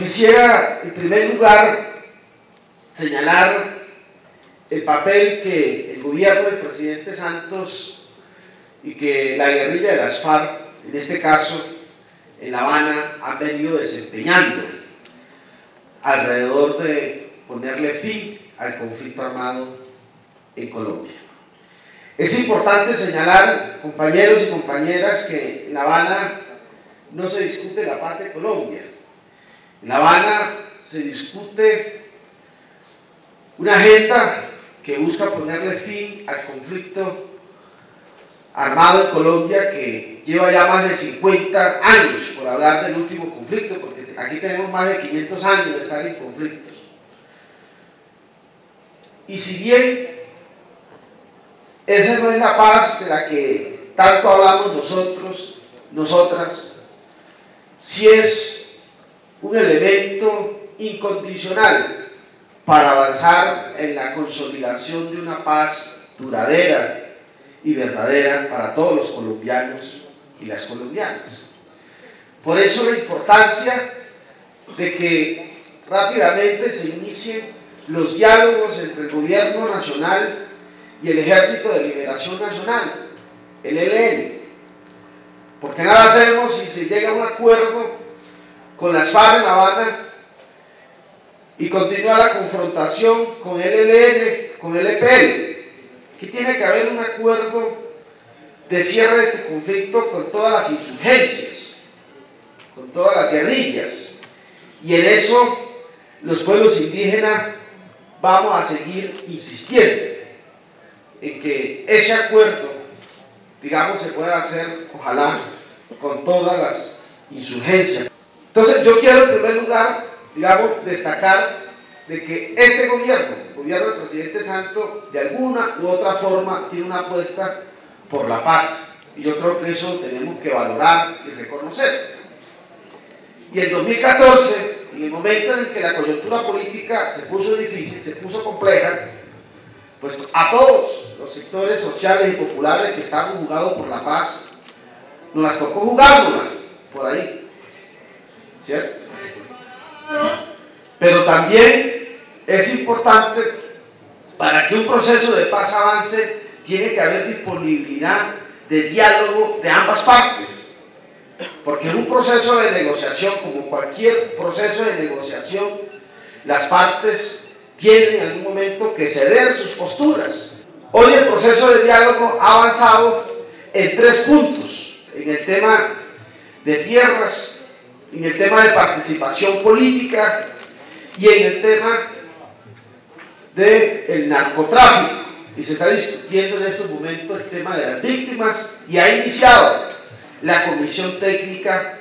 Quisiera, en primer lugar, señalar el papel que el gobierno del presidente Santos y que la guerrilla de las FARC, en este caso en La Habana, han venido desempeñando alrededor de ponerle fin al conflicto armado en Colombia. Es importante señalar, compañeros y compañeras, que en La Habana no se discute la paz de Colombia. En La Habana se discute una agenda que busca ponerle fin al conflicto armado en Colombia, que lleva ya más de 50 años, por hablar del último conflicto, porque aquí tenemos más de 500 años de estar en conflictos. Y si bien esa no es la paz de la que tanto hablamos nosotros, nosotras, sí es un elemento incondicional para avanzar en la consolidación de una paz duradera y verdadera para todos los colombianos y las colombianas. Por eso la importancia de que rápidamente se inicien los diálogos entre el gobierno nacional y el Ejército de Liberación Nacional, el ELN, porque nada hacemos si se llega a un acuerdo con las FARC en La Habana y continúa la confrontación con el ELN, con el EPL. Aquí tiene que haber un acuerdo de cierre de este conflicto con todas las insurgencias, con todas las guerrillas, y en eso los pueblos indígenas vamos a seguir insistiendo en que ese acuerdo, digamos, se pueda hacer, ojalá, con todas las insurgencias. Entonces yo quiero en primer lugar, digamos, destacar de que este gobierno, el gobierno del presidente Santos, de alguna u otra forma tiene una apuesta por la paz, y yo creo que eso tenemos que valorar y reconocer. Y en 2014, en el momento en el que la coyuntura política se puso difícil, se puso compleja, pues a todos los sectores sociales y populares que estaban jugados por la paz, nos las tocó jugándolas por ahí, ¿cierto? Pero también es importante, para que un proceso de paz avance, tiene que haber disponibilidad de diálogo de ambas partes, porque en un proceso de negociación, como cualquier proceso de negociación, las partes tienen en algún momento que ceder sus posturas. Hoy el proceso de diálogo ha avanzado en 3 puntos: en el tema de tierras, en el tema de participación política y en el tema del narcotráfico. Y se está discutiendo en estos momentos el tema de las víctimas, y ha iniciado la comisión técnica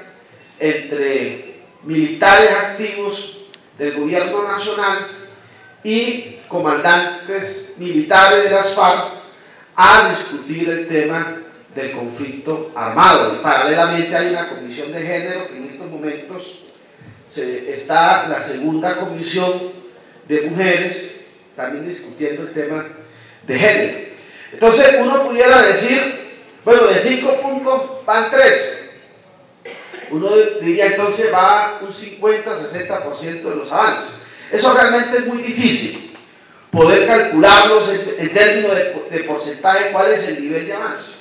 entre militares activos del gobierno nacional y comandantes militares de las FARC a discutir el tema del conflicto armado. Y paralelamente hay una comisión de género que en estos momentos está la segunda comisión de mujeres también discutiendo el tema de género. Entonces uno pudiera decir, bueno, de 5 puntos van 3. Uno diría entonces va un 50-60% de los avances. Eso realmente es muy difícil poder calcularlos en términos de porcentaje, cuál es el nivel de avance.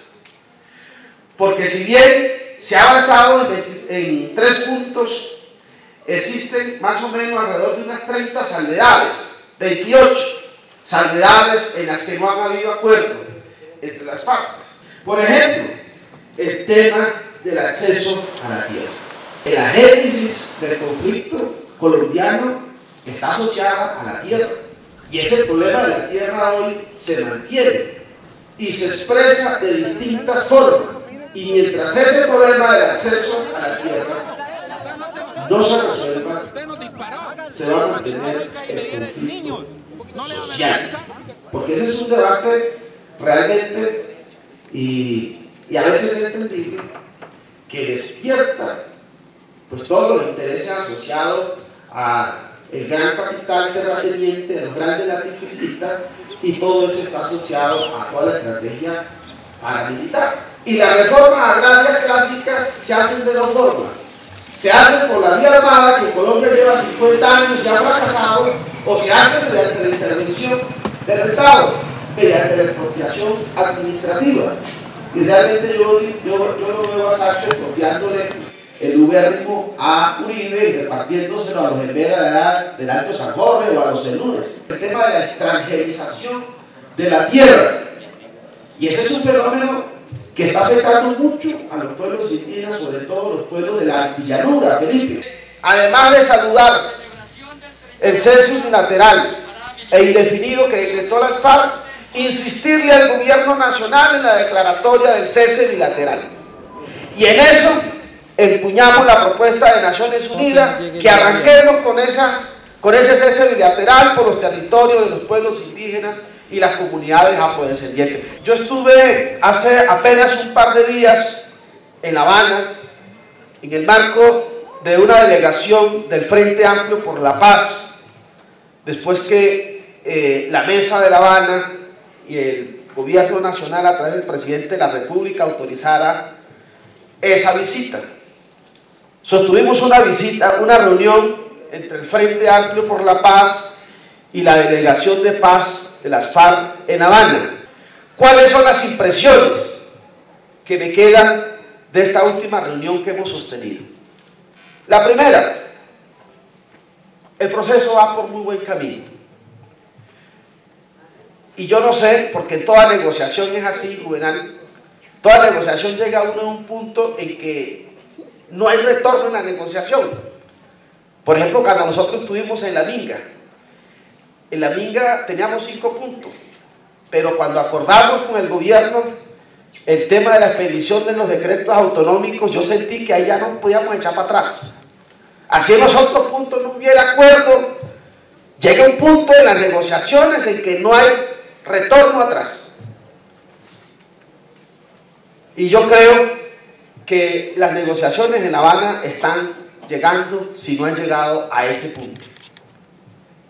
Porque si bien se ha avanzado en 3 puntos, existen más o menos alrededor de unas 30 salvedades, 28 salvedades en las que no han habido acuerdo entre las partes. Por ejemplo, el tema del acceso a la tierra. La génesis del conflicto colombiano está asociada a la tierra, y ese problema de la tierra hoy se mantiene y se expresa de distintas formas, y mientras ese problema del acceso a la tierra no se resuelva, se va a mantener el conflicto social, porque ese es un debate realmente y a veces es entendible, que despierta pues todos los intereses asociados a el gran capital terrateniente de los grandes latifundistas, y todo eso está asociado a toda la estrategia paramilitar. Y las reformas agrarias clásicas se hacen de 2 formas: se hace por la vía armada, que Colombia lleva 50 años y ha fracasado, o se hace mediante la intervención del Estado, mediante la expropiación administrativa. Y realmente yo no veo a Sacho expropiándole el ubérrimo a Uribe y repartiéndoselo a los Hermera del Alto San Jorge o a los Celunes. El tema de la extranjerización de la tierra. Y ese es un fenómeno que está afectando mucho a los pueblos indígenas, sobre todo los pueblos de la altillanura, Felipe. Además de saludar el cese unilateral e indefinido que decretó las FARC, insistirle al gobierno nacional en la declaratoria del cese bilateral. Y en eso empuñamos la propuesta de Naciones Unidas, que arranquemos con ese cese bilateral por los territorios de los pueblos indígenas y las comunidades afrodescendientes. Yo estuve hace apenas un par de días en La Habana, en el marco de una delegación del Frente Amplio por la Paz, después que la Mesa de La Habana y el gobierno nacional a través del presidente de la República autorizara esa visita. Sostuvimos una reunión entre el Frente Amplio por la Paz y la Delegación de Paz de las FARC en La Habana. ¿Cuáles son las impresiones que me quedan de esta última reunión que hemos sostenido? La primera, el proceso va por muy buen camino. Y yo no sé, porque en toda negociación es así, Juvenal, toda negociación llega uno a un punto en que no hay retorno en la negociación. Por ejemplo, cuando nosotros estuvimos en la Minga teníamos 5 puntos, pero cuando acordamos con el gobierno el tema de la expedición de los decretos autonómicos, yo sentí que ahí ya no podíamos echar para atrás. Así en los otros puntos no hubiera acuerdo, llega un punto en las negociaciones en que no hay retorno atrás. Y yo creo que las negociaciones en La Habana están llegando, si no han llegado, a ese punto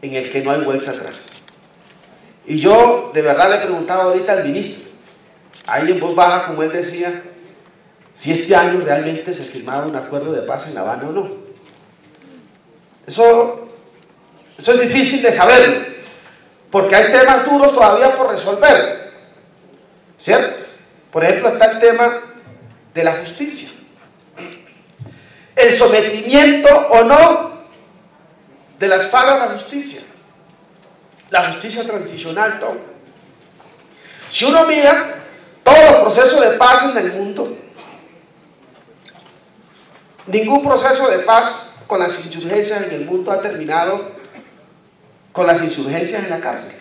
en el que no hay vuelta atrás. Y yo de verdad le preguntaba ahorita al ministro, ahí en voz baja, como él decía, si este año realmente se firmaba un acuerdo de paz en La Habana o no. Eso es difícil de saberlo, porque hay temas duros todavía por resolver, ¿cierto? Por ejemplo, está el tema de la justicia, el sometimiento o no de las FARC a la justicia transicional, todo. Si uno mira todos los procesos de paz en el mundo, ningún proceso de paz con las insurgencias en el mundo ha terminado con las insurgencias en la cárcel.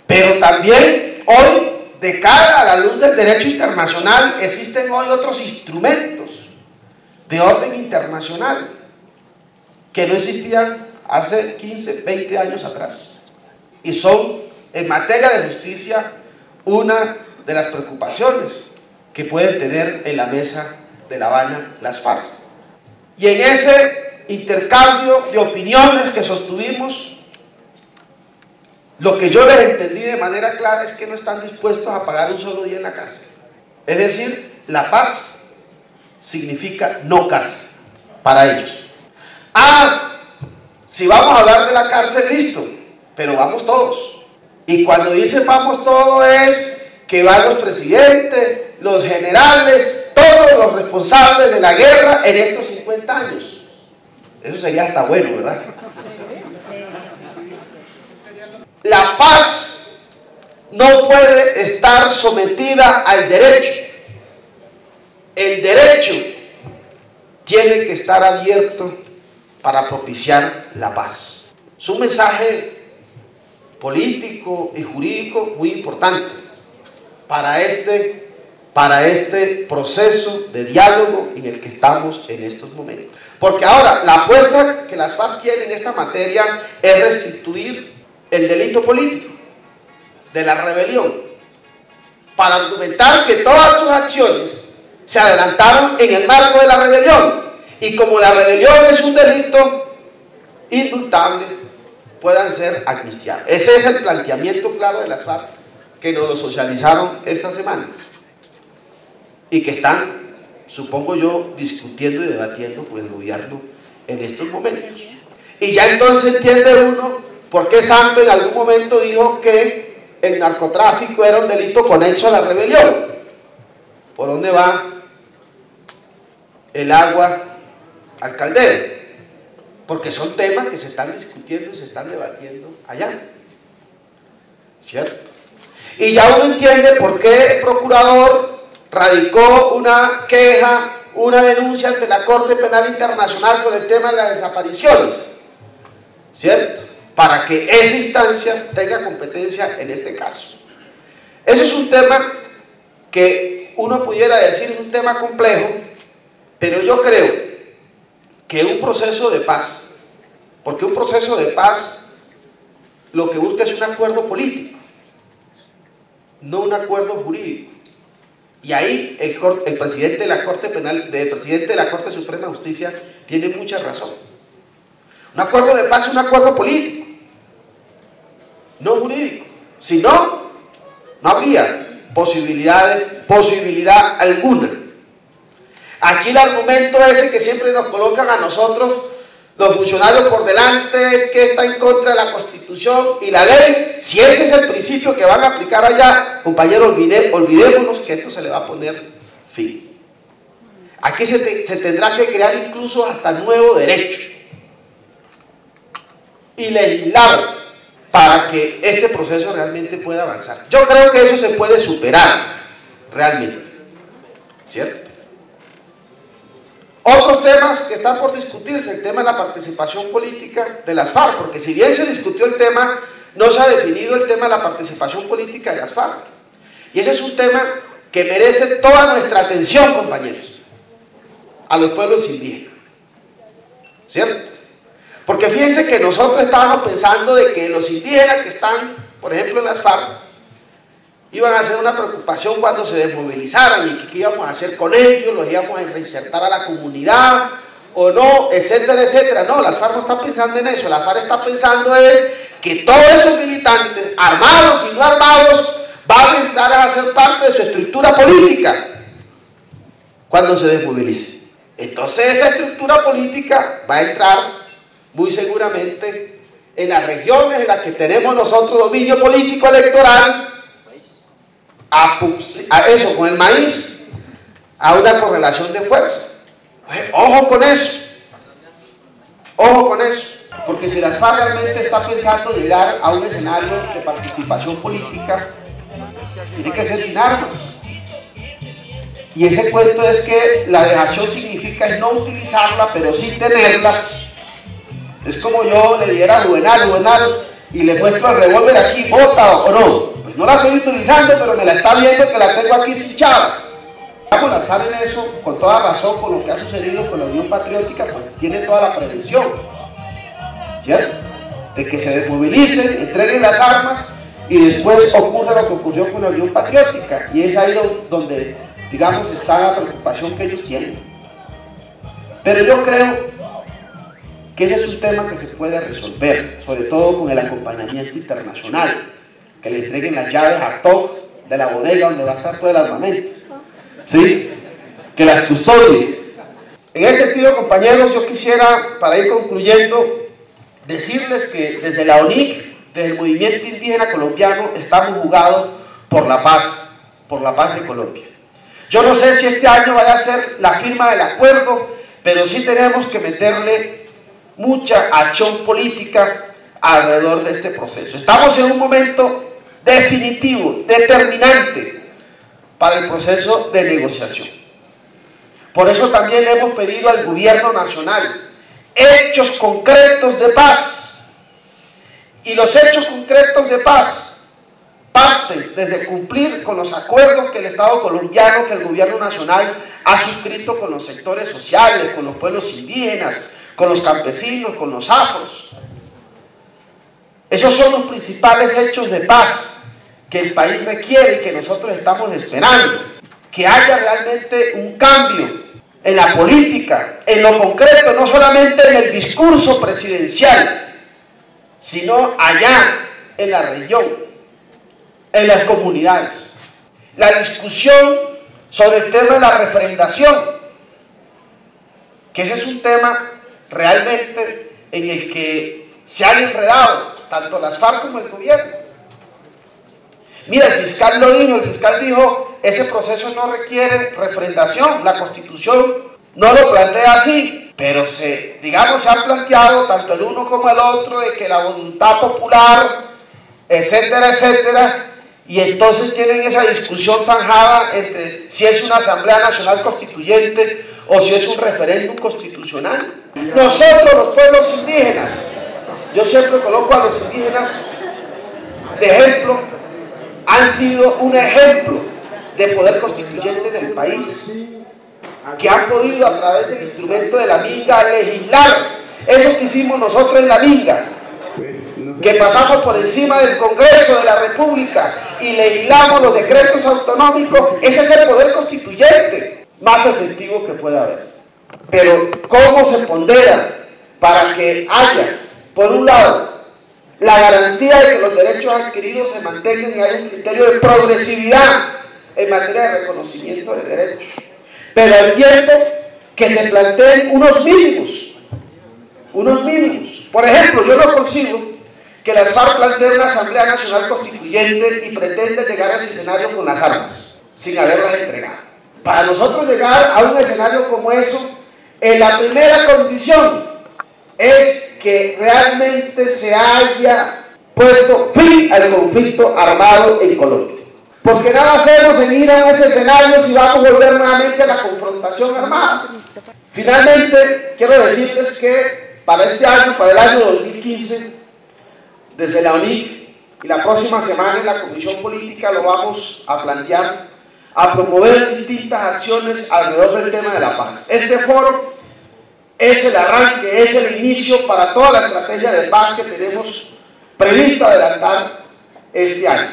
Pero también hoy, de cara a la luz del derecho internacional, existen hoy otros instrumentos de orden internacional que no existían hace 15, 20 años atrás. Y son, en materia de justicia, una de las preocupaciones que pueden tener en la mesa de La Habana las FARC. Y en ese intercambio de opiniones que sostuvimos, lo que yo les entendí de manera clara es que no están dispuestos a pagar un solo día en la cárcel. Es decir, la paz significa no cárcel para ellos. Si vamos a hablar de la cárcel, listo, pero vamos todos. Y cuando dicen vamos todos es que van los presidentes, los generales, todos los responsables de la guerra en estos 50 años. Eso sería hasta bueno, ¿verdad? La paz no puede estar sometida al derecho. El derecho tiene que estar abierto para propiciar la paz. Es un mensaje político y jurídico muy importante para este proceso de diálogo en el que estamos en estos momentos. Porque ahora la apuesta que las FARC tienen en esta materia es restituir el delito político de la rebelión, para argumentar que todas sus acciones se adelantaron en el marco de la rebelión, y como la rebelión es un delito indultable, puedan ser amnistiados. Ese es el planteamiento claro de las FARC, que nos lo socializaron esta semana y que están supongo yo, discutiendo y debatiendo con el gobierno en estos momentos. Y ya entonces entiende uno por qué Santo en algún momento dijo que el narcotráfico era un delito conexo a la rebelión. ¿Por dónde va el agua al caldero? Porque son temas que se están discutiendo y se están debatiendo allá, ¿cierto? Y ya uno entiende por qué el procurador radicó una queja, una denuncia ante la Corte Penal Internacional sobre el tema de las desapariciones, ¿cierto? Para que esa instancia tenga competencia en este caso. Ese es un tema que uno pudiera decir es un tema complejo, pero yo creo que un proceso de paz, porque un proceso de paz lo que busca es un acuerdo político, no un acuerdo jurídico. Y ahí el presidente de la Corte Penal, el presidente de la Corte Suprema de Justicia tiene mucha razón. Un acuerdo de paz es un acuerdo político, no jurídico. Si no, no habría posibilidad alguna. Aquí el argumento ese que siempre nos colocan a nosotros, los funcionarios por delante, es que está en contra de la Constitución y la ley. Si ese es el principio que van a aplicar allá, compañeros, olvidémonos que esto se le va a poner fin. Aquí se tendrá que crear incluso hasta nuevo derecho y legislar para que este proceso realmente pueda avanzar. Yo creo que eso se puede superar realmente, ¿cierto? Otros temas que están por discutirse, el tema de la participación política de las FARC, porque si bien se discutió el tema, no se ha definido el tema de la participación política de las FARC. Y ese es un tema que merece toda nuestra atención, compañeros, a los pueblos indígenas, ¿cierto? Porque fíjense que nosotros estábamos pensando de que los indígenas que están, por ejemplo, en las FARC, iban a ser una preocupación cuando se desmovilizaran y qué íbamos a hacer con ellos, los íbamos a reinsertar a la comunidad o no, etcétera, etcétera. No, la FARC no está pensando en eso. La FARC está pensando en que todos esos militantes, armados y no armados, van a entrar a ser parte de su estructura política cuando se desmovilice. Entonces esa estructura política va a entrar muy seguramente en las regiones en las que tenemos nosotros dominio político electoral, a eso, con el maíz, a una correlación de fuerza. Ojo con eso, porque si las FARC realmente está pensando llegar a un escenario de participación política, pues tiene que ser sin armas. Y ese cuento es que la dejación significa no utilizarla, pero sí tenerlas. Es como yo le dijera a Juvenal, y le muestro el revólver aquí, bota o no. Pues no la estoy utilizando, pero me la está viendo que la tengo aquí cinchada. Vamos a lanzar en eso con toda razón con lo que ha sucedido con la Unión Patriótica, pues tiene toda la prevención, ¿cierto? De que se desmovilicen, entreguen las armas y después ocurra lo que ocurrió con la Unión Patriótica. Y es ahí donde, digamos, está la preocupación que ellos tienen. Pero yo creo que ese es un tema que se puede resolver, sobre todo con el acompañamiento internacional, que le entreguen las llaves a todos de la bodega donde va a estar todo el armamento, ¿sí? Que las custodie. En ese sentido, compañeros, yo quisiera, para ir concluyendo, decirles que desde la UNIC, desde el movimiento indígena colombiano, estamos jugados por la paz de Colombia. Yo no sé si este año vaya a ser la firma del acuerdo, pero sí tenemos que meterle mucha acción política alrededor de este proceso. Estamos en un momento definitivo, determinante para el proceso de negociación. Por eso también le hemos pedido al gobierno nacional hechos concretos de paz. Y los hechos concretos de paz parten desde cumplir con los acuerdos que el Estado colombiano, que el gobierno nacional ha suscrito con los sectores sociales, con los pueblos indígenas, con los campesinos, con los afros. Esos son los principales hechos de paz que el país requiere y que nosotros estamos esperando. Que haya realmente un cambio en la política, en lo concreto, no solamente en el discurso presidencial, sino allá en la región, en las comunidades. La discusión sobre el tema de la referendación que ese es un tema realmente en el que se han enredado tanto las FARC como el gobierno. Mira, el fiscal lo dijo, el fiscal dijo, ese proceso no requiere refrendación, la Constitución no lo plantea así, pero se han planteado tanto el uno como el otro de que la voluntad popular, etcétera, etcétera, y entonces tienen esa discusión zanjada entre si es una Asamblea Nacional Constituyente o si es un referéndum constitucional. Nosotros, los pueblos indígenas, yo siempre coloco a los indígenas de ejemplo, han sido un ejemplo de poder constituyente del país, que han podido a través del instrumento de la minga legislar eso que hicimos nosotros en la minga, que pasamos por encima del Congreso de la República y legislamos los decretos autonómicos. Ese es el poder constituyente más efectivo que puede haber. Pero ¿cómo se pondera para que haya, por un lado, la garantía de que los derechos adquiridos se mantengan y haya un criterio de progresividad en materia de reconocimiento de derechos, pero al tiempo que se planteen unos mínimos? Por ejemplo, yo no consigo que las FARC planteen una Asamblea Nacional Constituyente y pretenda llegar a ese escenario con las armas, sin haberlas entregado. Para nosotros llegar a un escenario como eso, la primera condición es que realmente se haya puesto fin al conflicto armado en Colombia. Porque nada hacemos en ir a ese escenario si vamos a volver nuevamente a la confrontación armada. Finalmente, quiero decirles que para este año, para el año 2015, desde la UNIC y la próxima semana en la Comisión Política lo vamos a plantear, a promover distintas acciones alrededor del tema de la paz. Este foro es el arranque, es el inicio para toda la estrategia de paz que tenemos previsto adelantar este año.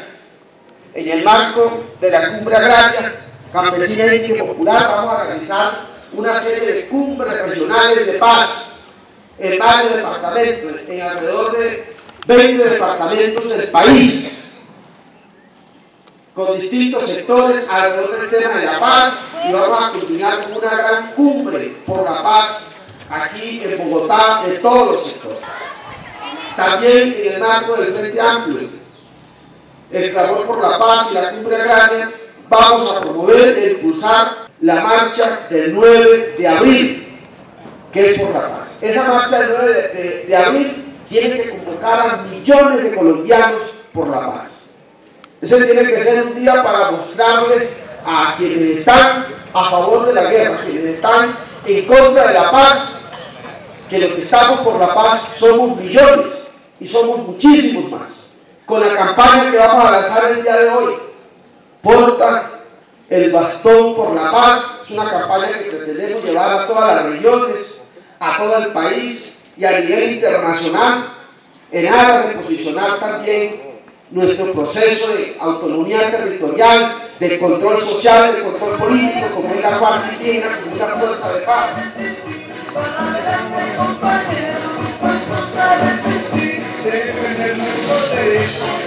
En el marco de la Cumbre Agraria, Campesina y Popular, vamos a realizar una serie de cumbres regionales de paz en varios departamentos, en alrededor de 20 departamentos del país, con distintos sectores alrededor del tema de la paz, y vamos a culminar con una gran cumbre por la paz aquí en Bogotá, de todos los sectores. También en el marco del Frente Amplio, el clamor por la paz y la Cumbre Agraria, vamos a promover e impulsar la marcha del 9 de abril, que es por la paz. Esa marcha del 9 de abril tiene que convocar a millones de colombianos por la paz. Ese tiene que ser un día para mostrarle a quienes están a favor de la guerra, quienes están en contra de la paz, que los que estamos por la paz somos millones y somos muchísimos más. Con la campaña que vamos a lanzar el día de hoy, Porta el bastón por la paz, es una campaña que pretendemos llevar a todas las regiones, a todo el país y a nivel internacional, en aras de posicionar también nuestro proceso de autonomía territorial, de control social, de control político, como es la FARC indígena, como una fuerza de paz. Defender nuestros derechos.